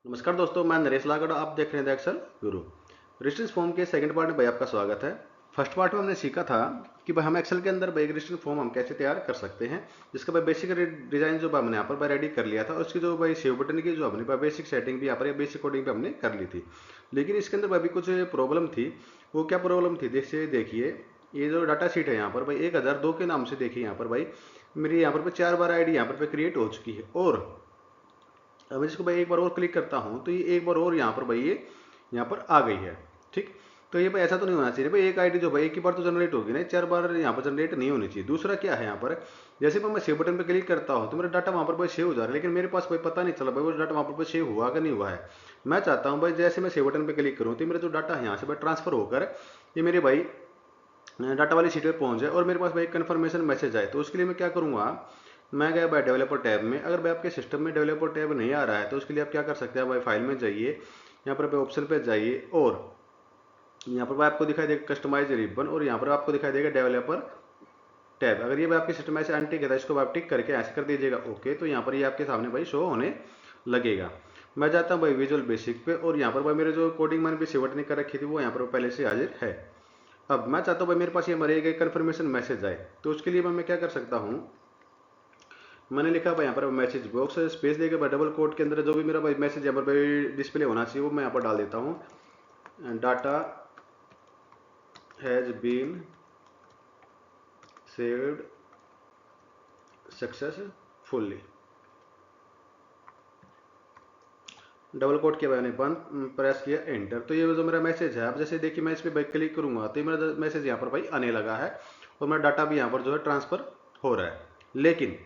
नमस्कार दोस्तों, मैं नरेश लागड़। आप देख रहे हैं the Excel Guru. Registration form के सेकंड पार्ट में भाई आपका स्वागत है। फर्स्ट पार्ट में हमने सीखा था कि भाई हम एक्सेल के अंदर भाई रेजिस्ट्रेशन फॉर्म हम कैसे तैयार कर सकते हैं, जिसका भाई बेसिक डिजाइन जो हमने यहाँ पर भाई रेडी कर लिया था। उसकी जो भाई सेव बटन की जो हमने भाई बेसिक सेटिंग भी यहाँ पर बेसिक कोडिंग भी हमने कर ली थी। लेकिन इसके अंदर भाई कुछ प्रॉब्लम थी। वो क्या प्रॉब्लम थी, जैसे देखिए ये जो डाटा शीट है यहाँ पर भाई 1002 के नाम से देखिए यहाँ पर भाई मेरी यहाँ पर 4 बार आईडी यहाँ पर क्रिएट हो चुकी है। और अब इसको भाई एक बार और क्लिक करता हूँ तो ये एक बार और यहाँ पर भाई ये यहाँ पर आ गई है। ठीक, तो ये भाई ऐसा तो नहीं होना चाहिए भाई। एक आईडी जो भाई एक ही बार तो जनरेट होगी ना, 4 बार यहाँ पर जनरेट नहीं होनी चाहिए। दूसरा क्या है यहाँ पर, जैसे मैं सेव बटन पर क्लिक करता हूँ तो मेरा डाटा वहाँ पर भाई सेव हो जा रहा है, लेकिन मेरे पास भाई पता नहीं चला भाई वो डाटा वहाँ पर सेव हुआ कि नहीं हुआ है। मैं चाहता हूँ भाई जैसे मैं सेव बटन पर क्लिक करूँ तो मेरा जो डाटा है यहाँ से भाई ट्रांसफर होकर ये मेरे भाई डाटा वाली शीट पे पहुंच जाए और मेरे पास भाई कन्फर्मेशन मैसेज आए। तो उसके लिए मैं क्या करूँगा, मैं गया भाई डेवलपर टैब में। अगर भाई आपके सिस्टम में डेवलपर टैब नहीं आ रहा है तो उसके लिए आप क्या कर सकते हैं, भाई फाइल में जाइए, यहाँ पर भाई ऑप्शन पे जाइए और यहाँ पर भाई आपको दिखाई देगा कस्टमाइज रिबन और यहाँ पर आपको दिखाई देगा डेवलपर टैब। अगर ये भाई आपके सिस्टम में ऐसे अनटिक है इसको आप टिक करके ऐसे कर दीजिएगा ओके, तो यहाँ पर ये आपके सामने भाई शो होने लगेगा। मैं जाता हूँ भाई विजुअल बेसिक पे और यहाँ पर भाई मेरे जो कोडिंग मैंने भी सेव नहीं कर रखी थी वो यहाँ पर पहले से हाजिर है। अब मैं चाहता हूँ भाई मेरे पास ये मरेगा एक कन्फर्मेशन मैसेज आए। तो उसके लिए मैं क्या कर सकता हूँ, मैंने लिखा भाई यहाँ पर मैसेज बॉक्स स्पेस देकर भाई डबल कोट के अंदर जो भी मेरा भाई मैसेज यहाँ पर भाई डिस्प्ले होना चाहिए वो मैं यहाँ पर डाल देता हूँ। Data has been saved successfully. Double quote किया मैंने, बंद, प्रेस किया एंटर। तो ये जो मेरा मैसेज है, अब जैसे देखिए मैं इस पर क्लिक करूंगा तो मेरा मैसेज यहाँ पर भाई आने लगा है और मेरा डाटा भी यहाँ पर जो है ट्रांसफर हो रहा है। लेकिन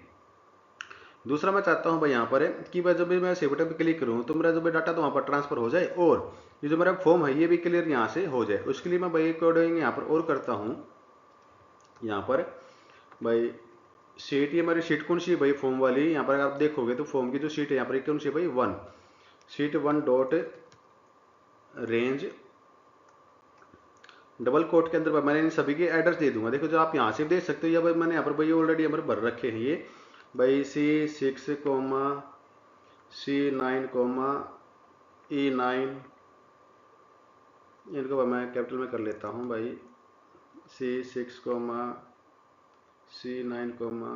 दूसरा मैं चाहता हूँ भाई यहाँ पर है कि भाई जब भी मैं सेव बटन पर क्लिक करूँ तो मेरा जो भाई डाटा तो वहाँ पर ट्रांसफर हो जाए और ये जो मेरा फॉर्म है ये भी क्लियर यहाँ से हो जाए। उसके लिए मैं भाई कोडिंग यहाँ पर और करता हूँ। यहाँ पर भाई शीट, ये हमारी शीट कौन सी है भाई, फॉर्म वाली। यहाँ पर आप देखोगे तो फॉर्म की जो शीट है यहाँ पर कौन सी है भाई, 1, sheet 1 dot range double quote के अंदर मैंने इन सभी के एड्रेस दे दूंगा। देखो जो आप यहाँ से देख सकते हो, या भाई मैंने यहाँ पर भाई ऑलरेडी यहाँ पर भर रखे हैं ये भाई C6 coma C9 coma E9, इनको मैं कैपिटल में कर लेता हूँ भाई C6 coma C9 coma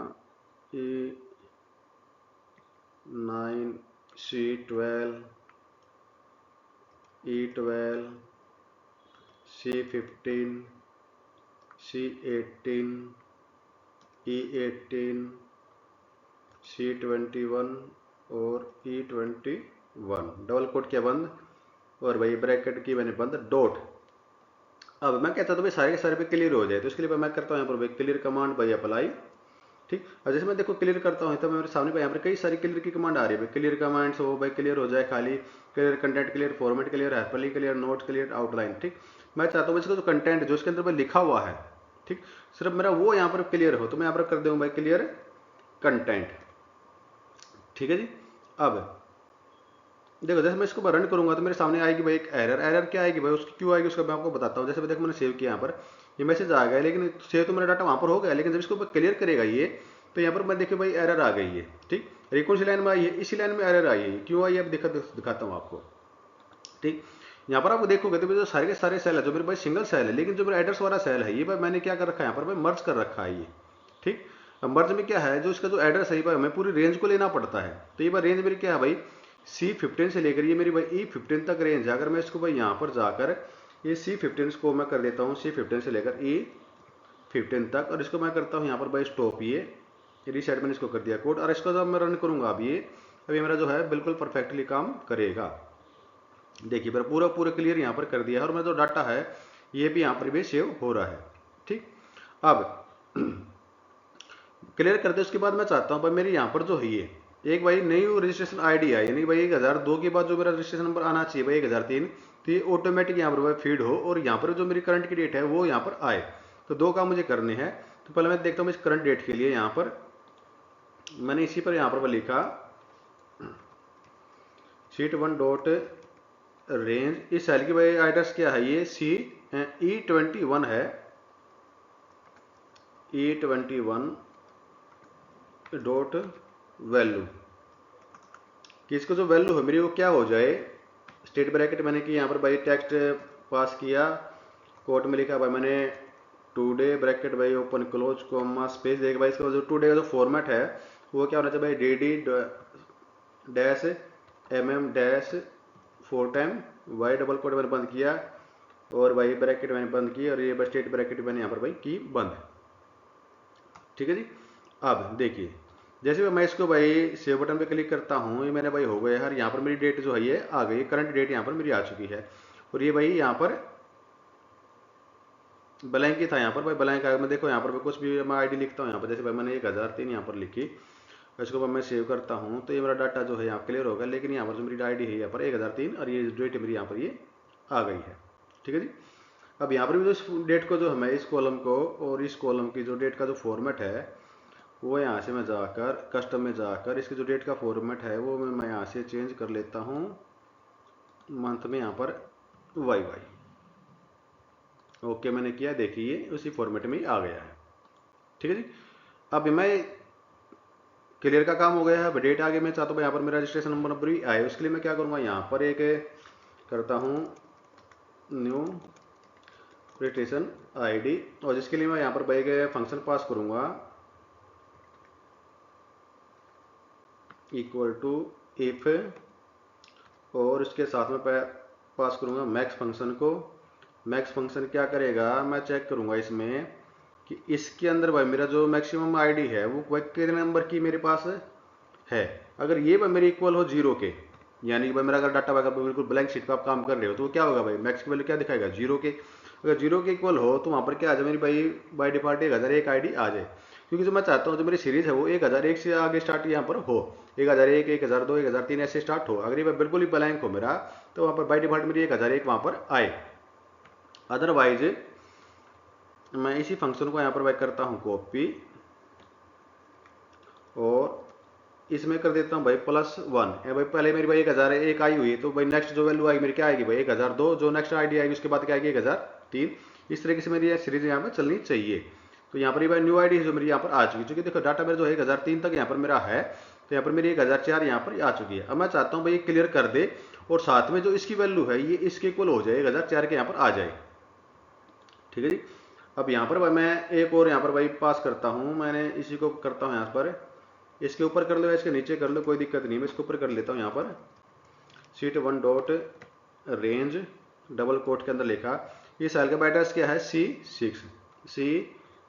E9 C12 E12 C15 C18 E18 C21 और E21। डबल कोट किया बंद और भाई ब्रैकेट की मैंने बंद, डॉट। अब मैं कहता था भाई सारे के सारे पे क्लियर हो जाए, तो इसके लिए मैं करता हूँ यहाँ पर भाई क्लियर कमांड भाई अप्लाई। ठीक, और जैसे मैं देखो क्लियर करता हूँ तो मेरे सामने भाई यहाँ पर कई सारी क्लियर की कमांड आ रही है भाई। क्लियर कमांड्स हो भाई, क्लियर हो जाए खाली, clear content, clear format, clear hyperlink, clear note, clear outline. ठीक, मैं चाहता हूँ इसका जो कंटेंट जो इसके अंदर भाई लिखा हुआ है, ठीक, सिर्फ मेरा वो यहाँ पर क्लियर हो, तो मैं यहाँ पर कर दूँ भाई क्लियर कंटेंट। ठीक है जी। अब देखो जैसे मैं इसको रन करूंगा तो मेरे सामने आएगी भाई एक एरर। एरर क्या आएगी भाई, उसकी क्यों आएगी उसका मैं आपको बताता हूँ। जैसे देखो मैंने सेव किया यहाँ पर, ये मैसेज आ गया, लेकिन सेव तो मेरा डाटा वहाँ पर हो गया, लेकिन जब इसको क्लियर करेगा ये तो यहाँ पर मैं देखिए भाई एरर आ गई है। ठीक, कौन सी लाइन में आई है, इसी लाइन में एरर आई है। क्यों आई है अब दिखाता हूँ आपको। ठीक, यहाँ पर आप देखोगे तो जो सारे के सारे सेल है जो मेरे भाई सिंगल सेल है, लेकिन जो मेरा एड्रेस वाला सेल है ये भाई मैंने क्या कर रखा है यहाँ पर भाई मर्ज कर रखा है ये। ठीक, अब मर्ज में क्या है, जो इसका जो एड्रेस है भाई हमें पूरी रेंज को लेना पड़ता है। तो ये भाई रेंज मेरी क्या है भाई, C15 से लेकर ये मेरी भाई E15 तक रेंज है। अगर मैं इसको भाई यहाँ पर जाकर ये C15 को मैं कर देता हूँ C15 से लेकर E15 तक, और इसको मैं करता हूँ यहाँ पर भाई स्टॉप। ये रीसेट मैंने इसको कर दिया कोड, और इसको जब मैं रन करूँगा अभी मेरा जो है बिल्कुल परफेक्टली काम करेगा। देखिए पर पूरा पूरा क्लियर यहाँ पर कर दिया है और मेरा जो डाटा है ये भी यहाँ पर भी सेव हो रहा है। ठीक, अब क्लियर कर दे उसके बाद मैं चाहता हूँ भाई मेरी यहाँ पर जो है ये एक भाई नई रजिस्ट्रेशन आईडी आई, यानी भाई 1002 के बाद जो मेरा रजिस्ट्रेशन नंबर आना चाहिए भाई 1003, तो ये ऑटोमेटिक यहाँ पर भाई फीड हो और यहाँ पर जो मेरी करंट की डेट है वो यहाँ पर आए। तो दो काम मुझे करने हैं। तो पहले मैं देखता हूँ इस करंट डेट के लिए यहाँ पर मैंने इसी पर यहाँ पर लिखा शीट 1 डॉट रेंज। इस सेल की भाई एड्रेस क्या है, ये E21 है, E21 डॉट वैल्यू। कि इसको जो वैल्यू है मेरी वो क्या हो जाए, स्टेट ब्रैकेट मैंने कि यहाँ पर भाई टेक्स्ट पास किया, कोट में लिखा भाई मैंने टुडे ब्रैकेट भाई ओपन क्लोज कॉमा स्पेस, देख भाई इसका जो टुडे का जो फॉर्मेट है वो क्या होना चाहिए भाई, D dash dash 4 time Y double quote मैंने बंद किया और भाई ब्रैकेट मैंने बंद की और ये बस स्टेट ब्रैकेट मैंने यहाँ पर भाई की बंद। ठीक है जी। अब देखिए जैसे मैं इसको भाई सेव बटन पे क्लिक करता हूँ, ये मैंने भाई हो गया यार, यहाँ पर मेरी डेट जो है ये आ गई, करंट डेट यहाँ पर मेरी आ चुकी है और ये भाई यहाँ पर ब्लैंक ही था, यहाँ पर भाई ब्लैंक आया। मैं देखो यहाँ पर कुछ भी मैं आईडी लिखता हूँ यहाँ पर, जैसे भाई मैंने 1003 यहाँ पर लिखी, इसको मैं सेव करता हूँ तो ये मेरा डाटा जो है यहाँ क्लियर होगा, लेकिन यहाँ पर जो मेरी आईडी है यहाँ पर 1003 और ये डेट मेरी यहाँ पर ये आ गई है। ठीक है जी। अब यहाँ पर भी जो डेट को जो है इस कॉलम को और इस कॉलम की जो डेट का जो फॉर्मेट है वो यहाँ से मैं जाकर कस्टम में जाकर इसकी जो डेट का फॉर्मेट है वो मैं यहाँ से चेंज कर लेता हूँ मंथ में यहाँ पर वाई। ओके मैंने किया, देखिए उसी फॉर्मेट में ही आ गया है। ठीक है जी। अब मैं क्लियर का काम हो गया है, डेट आगे मैं चाहता हूँ यहाँ पर मेरा रजिस्ट्रेशन नंबर भी आए, उसके लिए मैं क्या करूँगा, यहाँ पर एक करता हूँ न्यू रजिस्ट्रेशन आईडी और जिसके लिए मैं यहाँ पर भाई के फंक्शन पास करूँगा इक्वल टू इफ और इसके साथ में पास करूँगा मैक्स फंक्शन को। मैक्स फंक्शन क्या करेगा, मैं चेक करूँगा इसमें कि इसके अंदर भाई मेरा जो मैक्सिमम आईडी है वो कितने नंबर की मेरे पास है। अगर ये भाई मेरी इक्वल हो 0 के, यानी कि भाई मेरा अगर डाटा अगर बिल्कुल ब्लैंक शीट पर आप काम कर रहे हो तो क्या होगा भाई, मैक्स की वैल्यू क्या दिखाएगा 0 के। अगर 0 के इक्वल हो तो वहाँ पर क्या आ जाए मेरी भाई बाई डिफॉल्ट 1001 आईडी आ जाए, क्योंकि जो मैं चाहता हूँ जो मेरी सीरीज है वो 1001 से आगे स्टार्ट यहाँ पर हो, 1001 1002 1003 ऐसे स्टार्ट हो। अगर ये बिल्कुल ही ब्लैंक हो मेरा तो वहाँ पर बाई डिफॉल्ट मेरी 1001 वहाँ पर आए। अदरवाइज मैं इसी फंक्शन को यहाँ पर बैक करता हूँ कॉपी और इसमें कर देता हूँ भाई +1 है भाई, पहले मेरी भाई 1001 आई हुई है तो भाई नेक्स्ट जो वैल्यू आएगी मेरी क्या आएगी भाई 1002, जो नेक्स्ट आईडी आएगी उसके बाद क्या आएगी 1003। इस तरीके से मेरी सीरीज यहाँ पर चलनी चाहिए। तो यहाँ पर भाई न्यू आईडी जो मेरी यहाँ पर आ चुकी है, क्योंकि देखो डाटा मेरा जो है 1003 तक यहाँ पर मेरा है, तो यहाँ पर मेरी 1004 यहाँ पर आ चुकी है। अब मैं चाहता हूँ भाई क्लियर कर दे और साथ में जो इसकी वैल्यू है ये इसके इक्वल हो जाए 1004 के यहाँ पर आ जाए। ठीक है जी। अब यहाँ पर भाई मैं एक और यहाँ पर भाई पास करता हूँ, मैंने इसी को करता हूँ यहाँ पर, इसके ऊपर कर लो इसके नीचे कर लो कोई दिक्कत नहीं, मैं इसके ऊपर कर लेता हूँ यहाँ पर शीट1 डॉट रेंज डबल कोट के अंदर लिखा, ये सेल का एड्रेस क्या है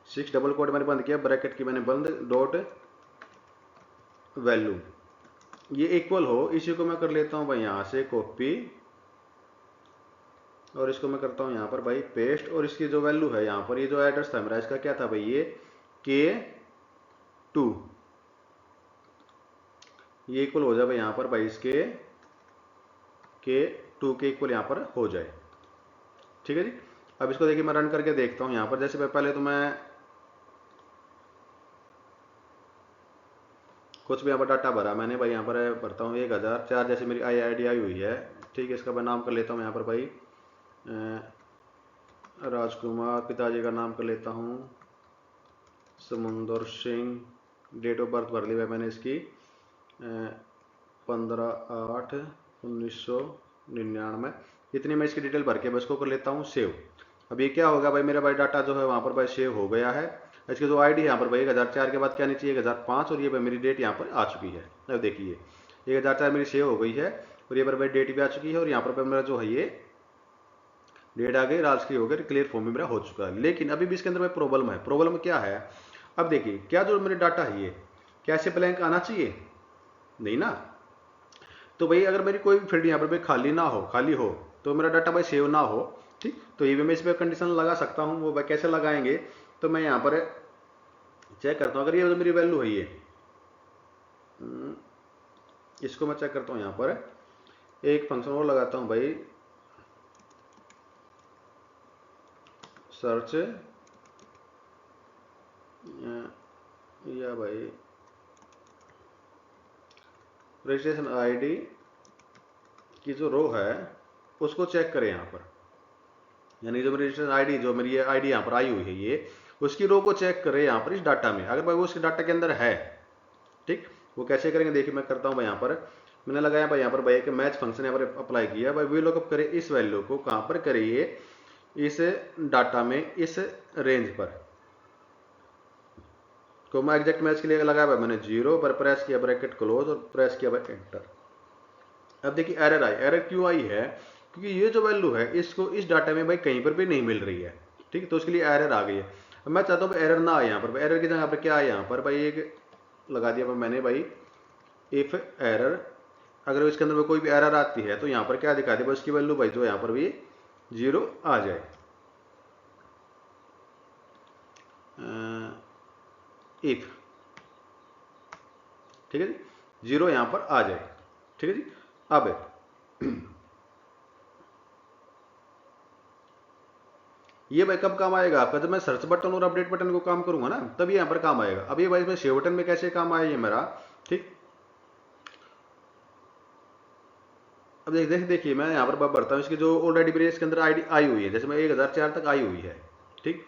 C6 डबल कोट मैंने बंद किया, ब्रैकेट की मैंने बंद, डॉट वैल्यू ये इक्वल हो, इसी को मैं कर लेता हूँ भाई यहाँ से कॉपी और इसको मैं करता हूँ यहाँ पर भाई पेस्ट और इसकी जो वैल्यू है यहाँ पर ये जो एड्रेस था मेरा इसका क्या था भाई ये K2, ये इक्वल हो जाए भाई यहाँ पर भाई इसके K2 के इक्वल यहाँ पर हो जाए। ठीक है जी। अब इसको देखिए मैं रन करके देखता हूँ यहाँ पर, जैसे पहले तो मैं कुछ भी यहाँ पर डाटा भरा मैंने भाई, यहाँ पर भरता हूँ 1004 जैसे मेरी आईडी आई हुई है। ठीक है, इसका मैं नाम कर लेता हूँ यहाँ पर भाई राजकुमार, पिताजी का नाम कर लेता हूँ समुंदर सिंह, डेट ऑफ बर्थ भर ली है मैंने इसकी 15/8/1999, इतनी मैं इसकी डिटेल भर के बस को कर लेता हूँ सेव। अब ये क्या होगा भाई मेरा भाई डाटा जो है वहाँ पर भाई सेव हो गया है। इसकी जो आईडी है यहाँ पर भाई 1004 के बाद क्या आनी चाहिए 1005 और ये भाई मेरी डेट यहाँ पर आ चुकी है। अब देखिए 1004 मेरी सेव हो गई है और ये पर भाई डेट भी आ चुकी है और यहाँ पर मेरा जो है ये डेट आ गई, राज की हो गई, क्लियर फॉर्म में मेरा हो चुका है। लेकिन अभी भी इसके अंदर भाई प्रॉब्लम है। प्रॉब्लम क्या है, अब देखिए क्या जो मेरे डाटा है ये क्या ऐसे ब्लैंक आना चाहिए, नहीं ना। तो भाई अगर मेरी कोई भी फील्ड यहाँ पर भाई खाली ना हो, खाली हो तो मेरा डाटा भाई सेव ना हो, ठीक, तो ये भी मैं इस पर कंडीशन लगा सकता हूँ। वो भाई कैसे लगाएंगे, तो मैं यहाँ पर चेक करता हूँ, अगर ये जो मेरी वैल्यू है ये इसको मैं चेक करता हूँ, यहाँ पर एक फंक्शन और लगाता हूँ भाई सर्च या भाई रजिस्ट्रेशन आईडी की जो रो है उसको चेक करें यहाँ पर, यानी जो मेरी रजिस्ट्रेशन आईडी जो मेरी आईडी यहाँ पर आई हुई है ये उसकी रो को चेक करें यहाँ पर इस डाटा में, अगर भाई वो उसके डाटा के अंदर है, ठीक, वो कैसे करेंगे देखिए मैं करता हूँ भाई यहाँ पर मैंने लगाया भाई यहाँ पर भाई एक मैच फंक्शन यहाँ पर अप्लाई किया भाई, वी लुकअप करे इस वैल्यू को कहाँ पर करिए, इस डाटा में इस रेंज पर। तो मैं एग्जैक्ट मैच के लिए लगाया भाई मैंने 0 पर, प्रेस किया ब्रैकेट क्लोज और प्रेस किया भाई एंटर। अब देखिए एरर आई। एरर क्यों आई है? क्योंकि ये जो वैल्यू है इसको इस डाटा में भाई कहीं पर भी नहीं मिल रही है, ठीक है, तो उसके लिए एरर आ गई है। अब मैं चाहता हूँ एरर ना आए यहाँ पर, एरर की जगह पर क्या है यहाँ पर भाई एक लगा दिया मैंने भाई इफ एरर। अगर इसके अंदर में कोई भी एरर आती है तो यहाँ पर क्या दिखा दे, उसकी वैल्यू भाई जो यहाँ पर भी 0 आ जाए। इफ, ठीक है जी, 0 यहाँ पर आ जाए, ठीक है जी। अब ये भाई कब काम आएगा आपका? जब मैं सर्च बटन और अपडेट बटन को काम करूंगा ना, तब ये यहाँ पर काम आएगा। अब ये भाई इसमें सेव बटन में कैसे काम आया ये मेरा, ठीक। अब देखिए मैं यहाँ पर बढ़ता हूँ, इसकी जो ऑलरेडी मेरी इसके अंदर आईडी आई हुई है, जैसे मैं 1004 तक आई हुई है, ठीक।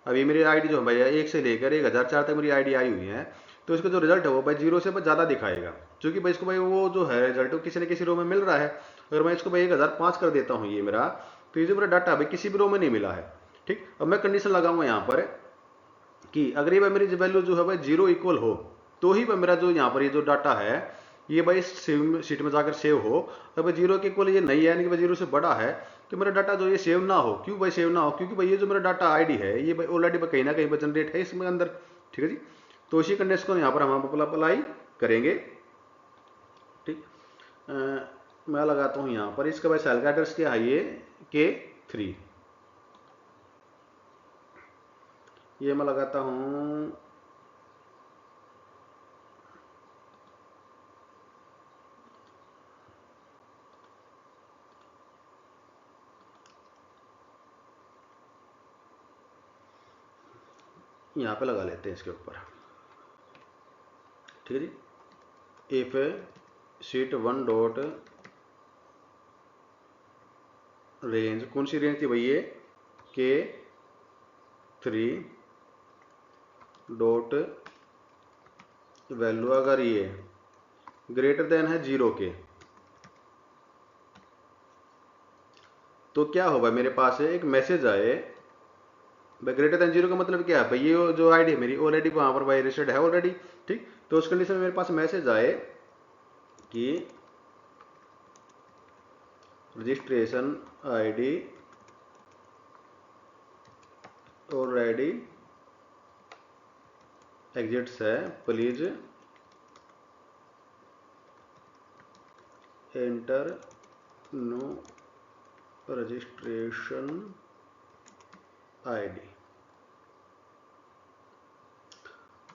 अब ये मेरी आईडी जो भैया 1 से लेकर 1004 तक मेरी आईडी आई हुई है, तो इसका जो रिजल्ट है वो भाई 0 से ज़्यादा दिखाएगा, क्योंकि भाई इसको भाई वो जो है रिजल्ट वो किसी न किसी रो में मिल रहा है। अगर मैं इसको भाई 1005 कर देता हूँ ये मेरा, तो ये जो मेरा डाटा भाई किसी भी रो में नहीं मिला है, ठीक। अब मैं कंडीशन लगाऊंगा यहाँ पर कि अगर ये भाई मेरी वैल्यू जो है भाई 0 इक्वल हो, तो ही भाई मेरा जो यहाँ पर ये जो डाटा है ये भाई शीट में जाकर सेव हो। अगर 0 के इक्वल ये नहीं है, यानी कि भाई 0 से बड़ा है, तो मेरा डाटा जो ये सेव ना हो। क्यों भाई सेव ना हो? क्योंकि भाई ये जो मेरा डाटा आईडी है ये भाई ऑलरेडी कहीं ना कहीं जनरेट है इसमें अंदर, ठीक है जी। तो इसी कंडीशन को यहाँ पर हम अप्लाई करेंगे, ठीक। मैं लगाता हूँ यहाँ पर इसका भाई सेल का एड्रेस क्या है, ये K3, ये मैं लगाता हूँ यहाँ पे लगा लेते हैं इसके ऊपर, ठीक है जी। इफ शीट 1 डॉट रेंज, कौन सी रेंज थी भाई ये, K3 डॉट वैल्यू अगर ये ग्रेटर देन है 0 के, तो क्या होगा मेरे पास एक मैसेज आए भाई ग्रेटर देन 0 का मतलब क्या है भाई, ये जो आईडी है मेरी ऑलरेडी वहां पर भाई रजिस्टर्ड है ऑलरेडी, ठीक। तो उस कंडीशन में मेरे पास मैसेज आए कि रजिस्ट्रेशन आईडी ऑलरेडी एग्जिट्स है, please enter no registration ID.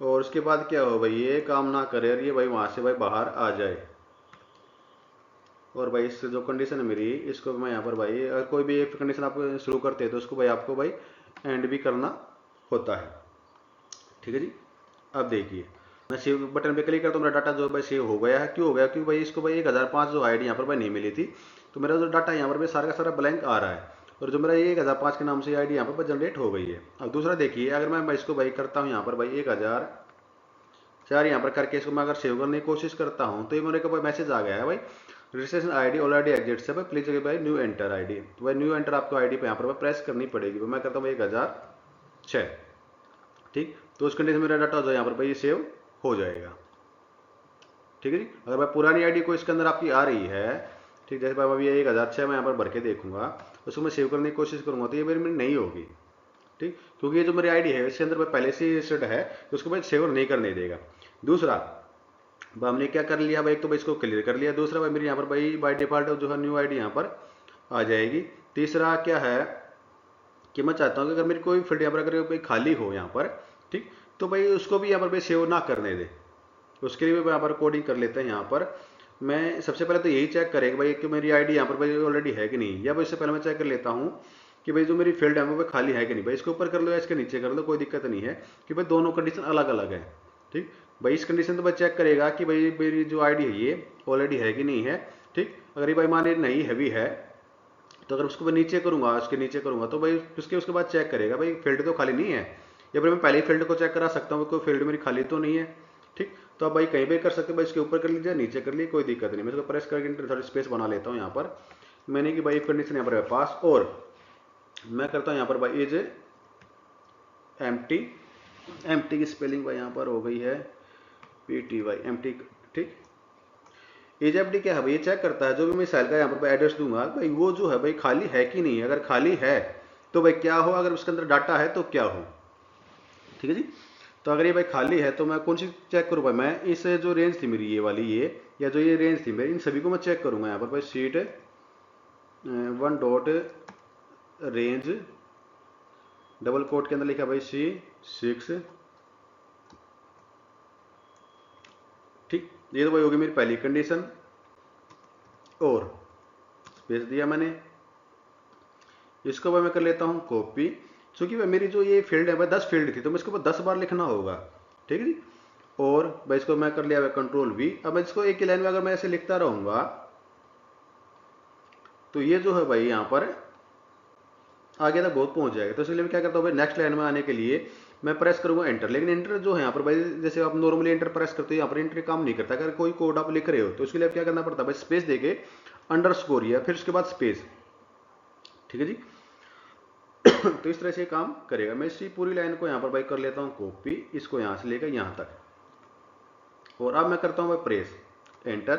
और उसके बाद क्या हो भाई, ये काम ना करे और ये भाई वहां से भाई बाहर आ जाए। और भाई इससे जो कंडीशन है मेरी, इसको मैं यहाँ पर भाई अगर कोई भी एक कंडीशन आप शुरू करते हैं तो उसको भाई आपको भाई एंड भी करना होता है, ठीक है जी। अब देखिए मैं सेव बटन पे क्लिक करता हूँ, मेरा डाटा जो भाई सेव हो गया है। क्यों हो गया? क्योंकि भाई इसको भाई 1005 जो आईडी यहाँ पर भाई नहीं मिली थी, तो मेरा जो डाटा यहाँ पर भाई सारा का सारा ब्लैंक आ रहा है, और जो मेरा ये 1005 के नाम से आईडी यहाँ पर जनरेट हो गई है। अब दूसरा देखिए, अगर मैं इसको भाई करता हूँ यहाँ पर भाई 1004 यहाँ पर करके इसको मैं अगर सेव करने की कोशिश करता हूँ, तो ये मेरे को भाई मैसेज आ गया है भाई रजिस्ट्रेशन आईडी ऑलरेडी एग्जिट्स है भाई, प्लीज भाई न्यू एंटर आईडी। तो भाई न्यू एंटर आपको आईडी पे यहाँ पर प्रेस करनी पड़ेगी। मैं करता हूँ 1006, ठीक। तो उस कंडीशन में मेरा डाटा जो यहाँ पर भाई ये सेव हो जाएगा, ठीक है जी। अगर भाई पुरानी आईडी को इसके अंदर आपकी आ रही है, ठीक, जैसे भाई अभी 1006 मैं यहाँ पर भर के देखूंगा, उसको मैं सेव करने की कोशिश करूंगा तो ये मेरी नहीं होगी, ठीक, क्योंकि ये जो मेरी आईडी है इसके अंदर भाई पहले से रजिस्टर्ड है, तो उसको भाई सेव नहीं करने देगा। दूसरा हमने क्या कर लिया भाई, एक तो भाई इसको क्लियर कर लिया, दूसरा भाई मेरी यहाँ पर भाई बाय डिफॉल्ट जो है न्यू आईडी यहाँ पर आ जाएगी। तीसरा क्या है कि मैं चाहता हूँ कि अगर मेरी कोई फील्ड यहाँ पर अगर कोई खाली हो यहाँ पर, ठीक, तो भाई उसको भी यहाँ पर भाई सेव ना करने दे। उसके लिए भी यहाँ पर कोडिंग कर लेते हैं। यहाँ पर मैं सबसे पहले तो यही चेक करेगा भाई कि मेरी आईडी यहाँ पर भाई ऑलरेडी है कि नहीं, या भाई इससे पहले मैं चेक कर लेता हूँ कि भाई जो मेरी फील्ड है वो खाली है कि नहीं। भाई इसके ऊपर कर लो या इसके नीचे कर लो, कोई दिक्कत नहीं है कि भाई दोनों कंडीशन अलग अलग है, ठीक। भाई इस कंडीशन तो भाई चेक करेगा कि भाई मेरी जो आईडी है ये ऑलरेडी है कि नहीं है, ठीक। अगर ये भाई माने नहीं हैवी है, तो अगर उसको मैं नीचे करूंगा, उसके नीचे करूंगा, तो भाई उसके बाद चेक करेगा भाई फील्ड तो खाली नहीं है, या फिर मैं पहले ही फील्ड को चेक करा सकता हूँ कोई फील्ड मेरी खाली तो नहीं है, ठीक, तो आप भाई कहीं भी कर सकते हो भाई, इसके ऊपर कर लीजिए, नीचे कर लीजिए, कोई दिक्कत नहीं। मैं इसको प्रेस करके थोड़ी स्पेस बना लेता हूँ यहाँ पर। मैंने कि भाई कंडीशन यहाँ पर है पास, और मैं करता हूँ यहाँ पर भाई इज एम्प्टी। एम्प्टी की स्पेलिंग भाई यहाँ पर हो गई है PTY एम्प्टी। ठीक, एज एफ डी क्या है भाई, ये चेक करता है जो भी मैं सेल का यहाँ पर एड्रेस दूंगा भाई, वो जो है भाई खाली है कि नहीं है। अगर खाली है तो भाई क्या हो, अगर उसके अंदर डाटा है तो क्या हो। ठीक है जी। तो अगर ये भाई खाली है तो मैं कौन सी चेक करूँ भाई, मैं इस जो रेंज थी मेरी ये वाली, ये या जो ये रेंज थी मेरी, इन सभी को मैं चेक करूंगा यहाँ पर भाई। Sheet 1 dot range double quote के अंदर लिखा भाई C6। ठीक, ये तो भाई होगी मेरी पहली कंडीशन, और स्पेस दिया मैंने। इसको भाई मैं कर लेता हूँ कॉपी, क्योंकि भाई मेरी जो ये फील्ड है भाई 10 फील्ड थी, तो मैं इसको 10 बार लिखना होगा। ठीक है जी। और भाई इसको मैं कर लिया भाई कंट्रोल V। अब मैं इसको एक ही लाइन में अगर मैं ऐसे लिखता रहूंगा तो ये जो है भाई यहाँ पर आगे तक बहुत पहुंच जाएगा। तो इसलिए मैं क्या करता हूँ भाई, नेक्स्ट लाइन में आने के लिए मैं प्रेस करूंगा एंटर। लेकिन एंटर जो है यहाँ पर भाई, जैसे आप नॉर्मली एंटर प्रेस करते हो, यहाँ पर एंटर काम नहीं करता। अगर कोई कोड आप लिख रहे हो तो उसके लिए क्या करना पड़ता है भाई, स्पेस देके अंडरस्कोर या फिर उसके बाद स्पेस। ठीक है जी। तो इस तरह से काम करेगा। मैं इसी पूरी लाइन को यहाँ पर भाई कर लेता हूँ कॉपी, इसको यहाँ से लेकर यहाँ तक, और अब मैं करता हूँ भाई प्रेस एंटर।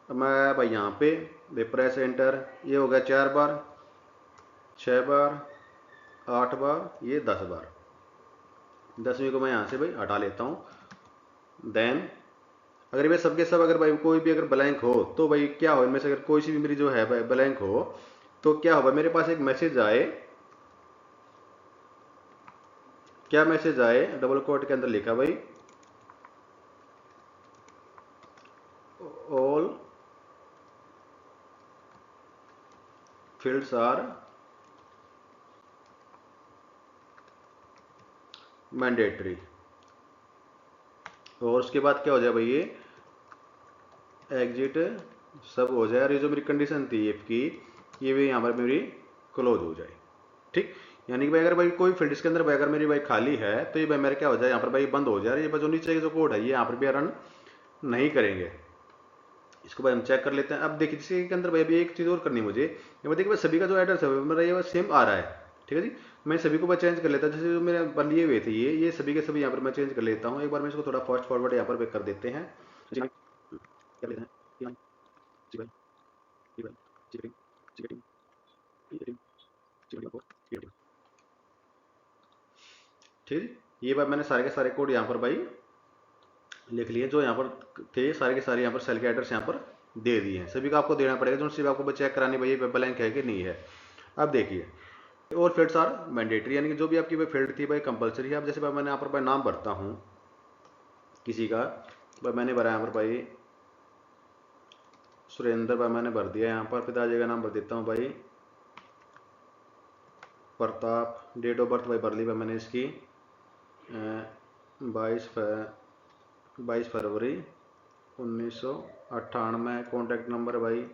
अब मैं भाई यहाँ पे प्रेस एंटर, ये हो गया 4 बार, 6 बार, 8 बार, ये 10 बार। 10वीं को मैं यहाँ से भाई हटा लेता हूँ। देन अगर ये सबके सब अगर भाई कोई भी अगर ब्लैंक हो तो भाई क्या हो, इनमें से अगर कोई सी भी मेरी जो है भाई ब्लैंक हो तो क्या होगा, मेरे पास एक मैसेज आए। क्या मैसेज आए, डबल कोट के अंदर लिखा भाई ऑल फील्ड्स आर मैंडेटरी। और उसके बाद क्या हो जाए भाई, ये एग्जिट सब हो जाए, और ये जो मेरी कंडीशन थी इफ की, ये भी यहाँ पर मेरी क्लोज हो जाए। ठीक, यानी कि भाई अगर भाई कोई फील्ड इसके अंदर भाई अगर मेरी भाई खाली है तो ये भाई मेरा क्या हो जाए, यहाँ पर भाई बंद हो जाए। ये जो नीचे जो कोड है ये यहाँ पर भी रन नहीं करेंगे। इसको भाई हम चेक कर लेते हैं। अब देखिए जिसके के अंदर भाई अभी एक चीज़ और करनी मुझे, ये देखिए भाई सभी का जो एड्रेस है मेरा ये सेम आ रहा है। ठीक है जी। मैं सभी को मैं चेंज कर लेता हूँ, जैसे जो मेरे लिए हुए थे ये सभी के सभी यहाँ पर मैं चेंज कर लेता हूँ। एक बार मैं इसको थोड़ा फास्ट फॉरवर्ड यहाँ पर कर देते हैं। कर लेते हैं। ठीक, ये बात मैंने सारे के सारे कोड यहाँ पर भाई लिख लिए, जो यहाँ पर थे सारे के सारे यहाँ पर सेल के एड्रेस यहाँ पर दे दिए हैं। सभी का आपको देना पड़ेगा, जो सिर्फ आपको चेक करानी भाई ब्लैंक है कि नहीं है। अब देखिए, और फील्ड्स आर मैंडेटरी, यानी कि जो भी आपकी भाई फील्ड थी भाई कंपलसरी है। अब जैसे भाई मैंने यहाँ पर भाई नाम भरता हूँ किसी का, भाई मैंने भरा यहाँ पर भाई सुरेंद्र, भाई मैंने भर दिया। यहाँ पर पिताजी का नाम भर देता हूँ भाई प्रताप। डेट ऑफ बर्थ भाई भर ली भाई मैंने इसकी 22 फरवरी 1998। कॉन्टैक्ट नंबर भाई,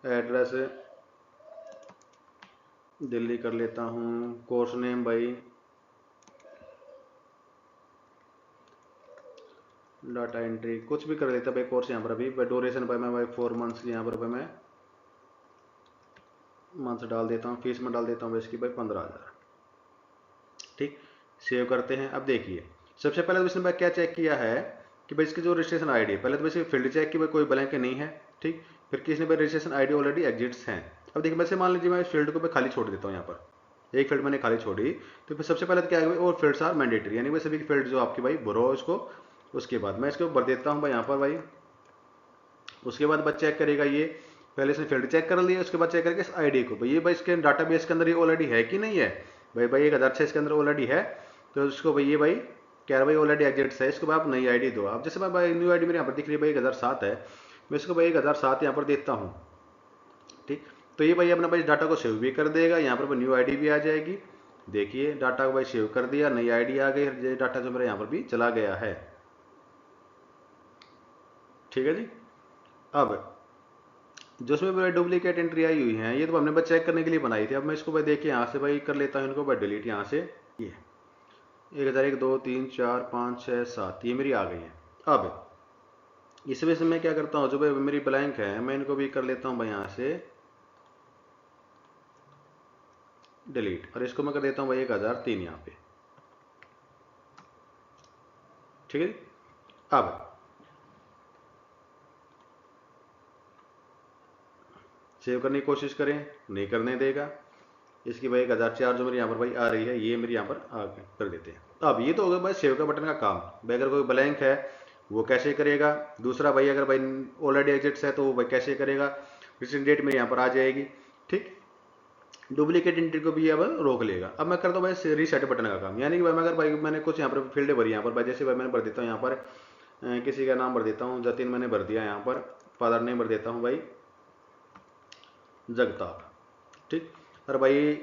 एड्रेस दिल्ली कर लेता हूँ। कोर्स नेम भाई डाटा एंट्री कुछ भी कर लेता भाई। कोर्स यहाँ पर अभी ड्यूरेशन भाई मैं भाई 4 मंथ्स यहाँ पर भाई मैं मंथ डाल देता हूँ। फीस में डाल देता हूँ इसकी भाई 15,000। ठीक, सेव करते हैं। अब देखिए सबसे पहले तो इसने भाई क्या चेक किया है कि भाई इसकी जो रजिस्ट्रेशन आईडी है, पहले तो वैसे फील्ड चेक की भाई कोई ब्लैंक नहीं है। ठीक, फिर किसने भाई रजिस्ट्रेशन आईडी ऑलरेडी एग्जिट्स हैं। अब देखिए वैसे मान लीजिए मैं इस फील्ड को भाई खाली छोड़ देता हूँ, यहाँ पर एक फील्ड मैंने खाली छोड़ी, तो फिर सबसे पहले तो क्या है और फील्ड्स आर मैंडेटरी, यानी भाई सभी फील्ड जो आपकी भाई भरो इसको। उसके बाद मैं इसको भर देता हूँ भाई यहाँ पर भाई। उसके बाद बस चेक करेगा ये, पहले इसने फील्ड चेक कर लिया, उसके बाद चेक करेगा इस आईडी को भाई, ये भाई इसके डाटाबेस के अंदर ये ऑलरेडी है कि नहीं है। भाई 1006 इसके अंदर ऑलरेडी है, तो इसको भाई ये भाई क्या भाई ऑलरेडी एग्जिट्स है, इसको भाई आप नई आईडी दो। आप जैसे भाई न्यू आईडी मेरे यहाँ पर दिख रही है भाई 1007 है, मैं इसको भाई 1007 यहाँ पर देता हूँ। ठीक, तो ये भाई अपना भाई डाटा को सेव भी कर देगा, यहाँ पर न्यू आईडी भी आ जाएगी। देखिए डाटा को भाई सेव कर दिया, नई आईडी आ गई, डाटा जो मेरे यहाँ पर भी चला गया है। ठीक है जी। अब जो इसमें भाई डुप्लीकेट एंट्री आई हुई है, ये तो हमने बस चेक करने के लिए बनाई थी। अब मैं इसको भाई देखिए यहाँ से भाई कर लेता हूँ इनको भाई डिलीट यहाँ से। ये 1001 2 3 4 5 6 7 ये मेरी आ गई है। अब इस वजह से मैं क्या करता हूँ, जो भाई मेरी ब्लैंक है मैं इनको भी कर लेता हूँ भाई यहाँ से डिलीट, और इसको मैं कर देता हूँ भाई 1003 यहाँ पे। ठीक है। अब सेव करने की कोशिश करें, नहीं करने देगा। इसकी भाई 1004 जो मेरी यहाँ पर भाई आ रही है, ये मेरी यहाँ पर आ कर देते हैं। अब ये तो हो गया भाई सेव का बटन का काम। भाई अगर कोई ब्लैंक है वो कैसे करेगा। दूसरा भाई अगर भाई ऑलरेडी एग्जिट्स है तो वो भाई कैसे करेगा। रिसेंट डेट मेरी यहाँ पर आ जाएगी। ठीक, डुप्लीकेट एंट्री को भी अब रोक लेगा। अब मैं करता हूँ भाई रीसेट बटन का काम, यानी कि भाई अगर भाई मैंने कुछ यहाँ पर फील्ड भरी यहाँ पर भाई, जैसे भाई मैंने भर देता हूँ यहाँ पर किसी का नाम भर देता हूँ, जतिन मैंने भर दिया यहाँ पर, फादर नेम भर देता हूँ भाई जगताप। ठीक, और भाई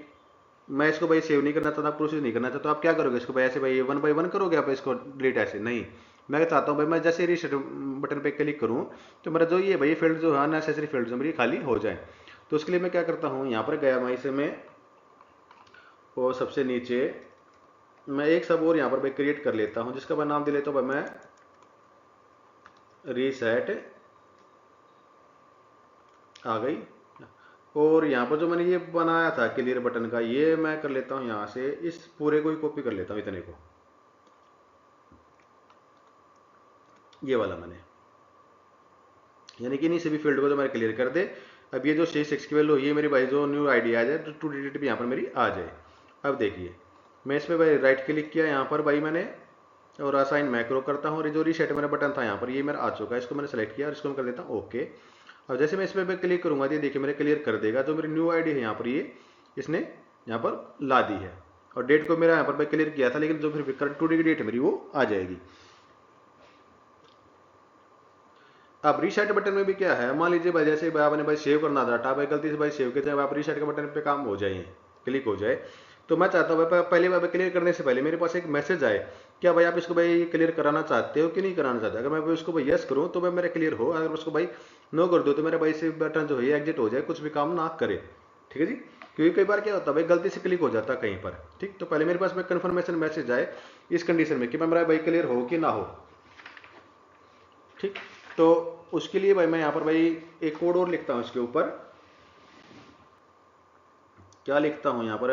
मैं इसको भाई सेव नहीं करना चाहता, प्रोसेस नहीं करना चाहता, तो आप क्या करोगे इसको भाई ऐसे भाई 1 बाय 1 करोगे आप इसको डिलीट? ऐसे नहीं, मैं चाहता हूँ भाई मैं जैसे रीसेट बटन पे क्लिक करूँ तो मेरा जो ये भाई फील्ड जो है अननेसेसरी फील्ड जो मेरी खाली हो जाए। तो उसके लिए मैं क्या करता हूँ, यहाँ पर गया मैं इसे मैं, और सबसे नीचे मैं एक सब और यहाँ पर भाई क्रिएट कर लेता हूँ, जिसका मैं नाम दे लेता हूँ भाई मैं रीसेट। आ गई। और यहाँ पर जो मैंने ये बनाया था क्लियर बटन का, ये मैं कर लेता हूँ यहाँ से, इस पूरे को ही कॉपी कर लेता हूँ, इतने को, ये वाला मैंने, यानी कि नहीं सभी फील्ड को जो मैंने क्लियर कर दे। अब ये जो शेष एक्स की वैल्यू ये मेरी भाई जो न्यू आईडी आ जाए तो टू डिजिट भी यहाँ पर मेरी आ जाए। अब देखिए मैं इसमें भाई राइट क्लिक किया यहाँ पर भाई मैंने, और असाइन मैक्रो करता हूँ, और जो रीसेट मेरा बटन था यहाँ पर ये मेरा आ चुका है, इसको मैंने सेलेक्ट किया और इसको मैं कर देता हूँ ओके। अब जैसे मैं इसमें क्लिक करूंगा ये देखिए मेरे क्लियर कर देगा, जो मेरी न्यू आईडी है यहाँ पर ये इसने यहाँ पर ला दी है, और डेट को मेरा यहाँ पर मैं क्लियर किया था, लेकिन जो फिर करंट टू की डेट है मेरी वो आ जाएगी। अब रीसेट बटन में भी क्या है, मान लीजिए भाई जैसे भाई आपने भाई सेव करना था डाटा, भाई गलती से भाई सेव के जब आप रीसेट के बटन पे काम हो जाए, क्लिक हो जाए, तो मैं चाहता हूँ भाई पहले भाई क्लियर करने से पहले मेरे पास एक मैसेज आए, क्या भाई आप इसको भाई क्लियर कराना चाहते हो कि नहीं कराना चाहते। अगर मैं उसको भाई यस करूँ तो भाई मेरा क्लियर हो, अगर उसको भाई नो कर दो तो मेरा भाई से बटन जो है एग्जिट हो जाए, कुछ भी काम ना करे। ठीक है जी, क्योंकि कई बार क्या होता है भाई गलती से क्लिक हो जाता है कहीं पर। ठीक, तो पहले मेरे पास में कन्फर्मेशन मैसेज आए इस कंडीशन में कि मेरा भाई क्लियर हो कि ना हो। ठीक, तो उसके लिए भाई मैं यहाँ पर भाई एक कोड और लिखता हूँ इसके ऊपर। क्या लिखता हूँ यहाँ पर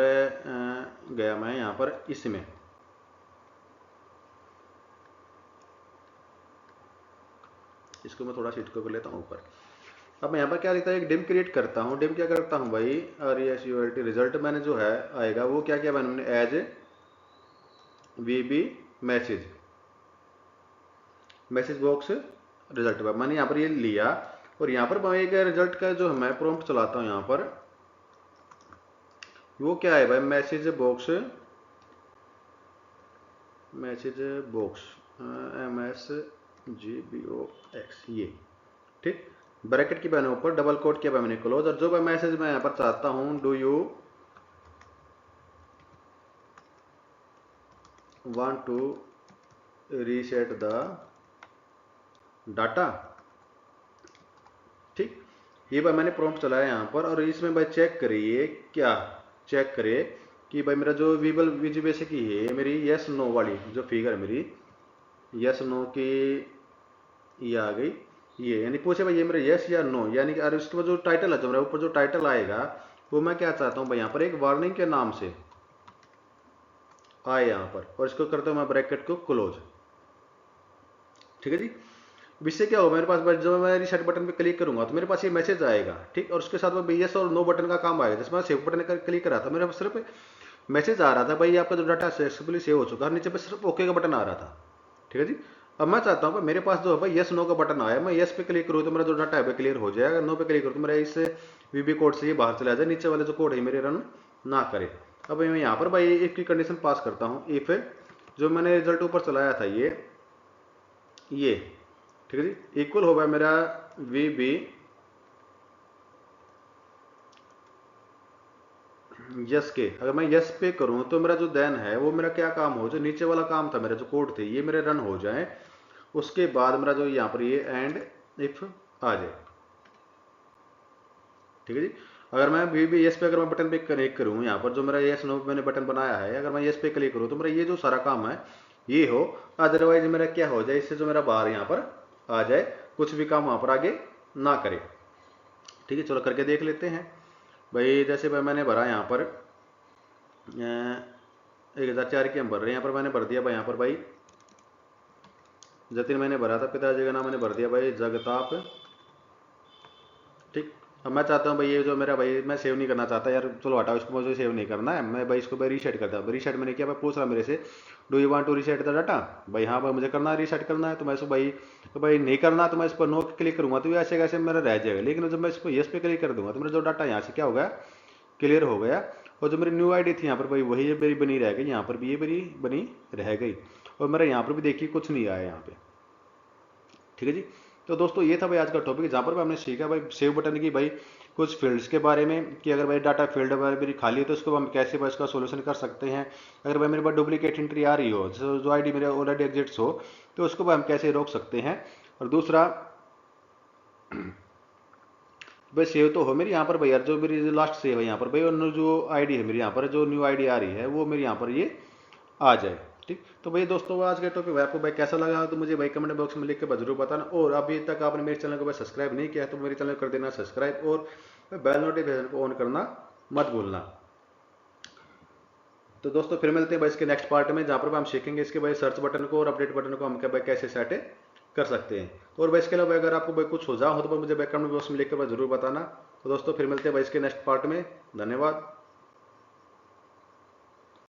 गया मैं यहाँ पर इसमें, इसको मैं थोड़ा शीट को कर लेता हूँ ऊपर। अब मैं यहाँ पर क्या लिखता हूँ, एक डिम क्रिएट करता हूँ। डिम क्या करता हूँ भाई, और ये रिजल्ट मैंने जो है आएगा वो क्या क्या मैंने एज वीबी मैसेज, मैसेज बॉक्स रिजल्ट पर मैंने यहाँ पर ये लिया, और यहाँ पर मैं एक रिजल्ट का जो मैं प्रॉम्प्ट चलाता हूँ यहाँ पर, वो क्या है भाई message box, message box MSGBOX ये। ठीक, ब्रैकेट की मैंने ऊपर डबल कोट किया मैंने क्लोज, और जो मैं मैसेज मैं यहाँ पर चाहता हूँ, do you want to reset the data. ठीक, ये भाई मैंने प्रॉम्प्ट चलाया यहाँ पर, और इसमें भाई चेक करिए, क्या चेक करिए कि भाई मेरा जो विज बेसिक है मेरी यस नो वाली जो फिगर मेरी यस नो की ये आ गई, ये यानी पूछे भाई ये मेरा यस या नो, यानी कि और इसके बाद जो टाइटल है जो मेरा ऊपर जो टाइटल आएगा वो मैं क्या चाहता हूँ भाई यहाँ पर एक वार्निंग के नाम से आए यहाँ पर, और इसको करता हूँ मैं ब्रैकेट को क्लोज। ठीक है जी, इससे क्या होगा मेरे पास जब मैं रीसेट बटन पे क्लिक करूंगा तो मेरे पास ये मैसेज आएगा। ठीक, और उसके साथ में यस और नो बटन का काम आएगा। जैसे मैं सेव बटन पर क्लिक करा था मेरे पास सिर्फ मैसेज आ रहा था भाई आपका जो डाटा सक्सेसफुली सेव हो चुका है, नीचे पे सिर्फ ओके का बटन आ रहा था। ठीक है जी, अब मैं चाहता हूँ मेरे पास जो है भाई यस नो का बटन आया, मैं यस पे क्लिक करूँ तो मेरा जो डाटा है क्लियर हो जाएगा, नो पे क्लिक करूँ तो मेरा इस वीबी कोड से ये बाहर चला जाए, नीचे वाले जो कोड है मेरे रन ना करे। अब मैं यहाँ पर भाई इफ की कंडीशन पास करता हूँ, इफ जो मैंने रिजल्ट ऊपर चलाया था ये ठीक है जी इक्वल होगा मेरा वीबी यस के, अगर मैं यस पे करूं तो मेरा जो देन है वो मेरा क्या काम हो, जो नीचे वाला काम था मेरा जो कोड थे ये मेरे रन हो जाए, उसके बाद मेरा जो यहाँ पर ये एंड इफ आ जाए। ठीक है जी, अगर मैं भी यस पे अगर मैं बटन पे क्लिक करूँ, यहाँ पर जो मेरा यस नो मैंने बटन बनाया है, अगर मैं यस पे क्लिक करूँ तो मेरा ये जो सारा काम है ये हो, अदरवाइज मेरा क्या हो जाए, इससे जो मेरा बाहर यहाँ पर आ जाए, कुछ भी काम वहाँ पर आगे ना करे। ठीक है, चलो करके देख लेते हैं भाई। जैसे भाई मैंने भरा यहाँ पर 1004 की हम भर रहे हैं, यहाँ पर मैंने भर दिया भाई, यहाँ पर भाई जतिन मैंने भरा था, पिताजी का नाम मैंने भर दिया भाई जगताप। ठीक, अब मैं चाहता हूँ भाई ये जो मेरा भाई मैं सेव नहीं करना चाहता यार, चलो हटाओ इसको, मुझे सेव नहीं करना है, मैं भाई इसको भाई रीसेट करता हूँ। रीसेट मैंने किया, भाई पूछ रहा मेरे से do you want to reset the data, भाई हाँ भाई मुझे करना है, रीसेट करना है। तो मैं इसको भाई तो भाई नहीं करना, तो मैं इस पर नो क्लिक करूंगा तो ऐसे कैसे मेरा रह जाएगा। लेकिन जब मैं इसको यस पे क्लिक कर दूंगा तो मेरा जो डाटा यहाँ से क्या हो गया, क्लियर हो गया। और जो मेरी न्यू आईडी थी यहाँ पर भाई वही मेरी बनी रह गई, यहाँ पर भी ये मेरी बनी रह गई, और मेरा यहाँ पर भी देखिए कुछ नहीं आया यहाँ पे। ठीक है जी, तो दोस्तों ये था भाई आज का टॉपिक, जहाँ पर हमने सीखा भाई सेव बटन की भाई कुछ फील्ड्स के बारे में, कि अगर भाई डाटा फील्ड मेरी खाली है तो उसको हम कैसे भाई इसका सोल्यूशन कर सकते हैं। अगर भाई मेरे पास डुप्लीकेट एंट्री आ रही हो, जो आईडी मेरे ऑलरेडी एग्जिट्स हो, तो उसको भाई हम कैसे रोक सकते हैं। और दूसरा भाई सेव तो हो मेरी यहाँ पर भाई यार, जो मेरी लास्ट सेव है यहाँ पर भाई, और जो आईडी है मेरी यहाँ पर, जो न्यू आईडी आ रही है वो मेरी यहाँ पर ये आ जाए। ठीक, तो भाई दोस्तों आज का टॉपिक भाई आपको भाई कैसा लगा तो मुझे भाई कमेंट बॉक्स में लिख के जरूर बताना। और अभी तक आपने मेरे चैनल को भाई सब्सक्राइब नहीं किया तो मेरे चैनल कर देना सब्सक्राइब, और बेल नोटिफिकेशन को ऑन करना मत भूलना। तो दोस्तों फिर मिलते हैं भाई इसके नेक्स्ट पार्ट में, जहाँ पर हम सीखेंगे इसके भाई सर्च बटन को और अपडेट बटन को हम भाई कैसे सेट कर सकते हैं। और भाई इसके अलावा अगर आपको भाई कुछ सुझाव हो तो भाई मुझे कमेंट बॉक्स में लिख कर जरूर बताना। तो दोस्तों फिर मिलते हैं भाई इसके नेक्स्ट पार्ट में, धन्यवाद।